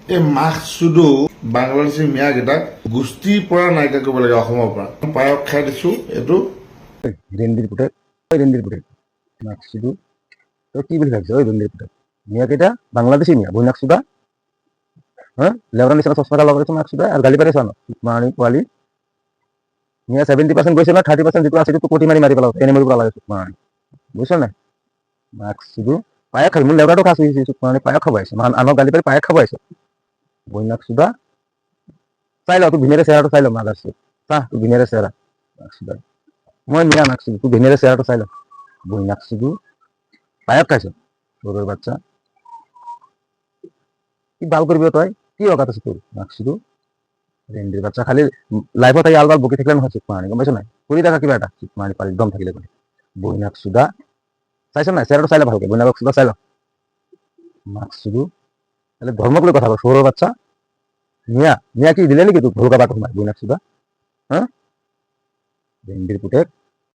এই মাকচুদো বাংলাদেশী মিয়াকেইটাক গোষ্ঠীৰ পৰা নাইকিয়া কৰিব লাগে অসমৰ পৰা। পায়স খাই দিছো এইটো রেন্দির পুটে রেন্দির পুটে নাকসুদু তো কি বলে ভাবছে ওই রেন্দির পুটে মিয়া কেটা বাংলাদেশি মিয়া বই নাকসুদা হ্যাঁ লেবরা নিশানা চশমাটা লগাইছে নাকসুদা আর গালি পারিছ না মানি পোৱালি মিয়া 70% গৈছে না 30% যেটো আছে তো কোটি মাৰি মাৰি পেলাও এনে মৰি পেলাও মানি বুঝছ না নাকসুদু পায়া খাই মোৰ লেবৰাটো খাইছো মানে পায়া খাবাইছে মান আনক গালি পাৰি পায়া খাবাইছে বই নাকসুদা চাই ল তুই ভিনেৰে চেহাৰাটো চাই ল মাগাৰছে চা তুই ভিনেৰে চেহাৰা নাকসুদা মই মিয়া নাকসুদু তুই ভিনেৰে চেহাৰাটো চাই ল বই নাকসুদু পায়ক খাইছ গরুর বাচ্চা কি বাল করবি তই কি অকাত আছে তোর নাকসুদু রেন্ডির বাচ্চা খালি লাইফত আই আলবাল বকি থাকলে নহয় চুপ মানি গম পাইছ নাই কৰি দেখা কিবা এটা চুপ মানি পাৰি দম থাকিলে বলি বই নাকসুদা চাইছ নাই চেহাৰাটো চাই ল ভালকে বই নাকসুদা চাই ল নাকসুদু তাহলে ধৰ্মক লৈ কথা বল সৌৰৰ বাচ্চা মিয়া মিয়া কি দিলে নেকি তোক ভুলকা বাট সোমাই বই নাকসুদা হ্যাঁ রেন্ডির পুতেক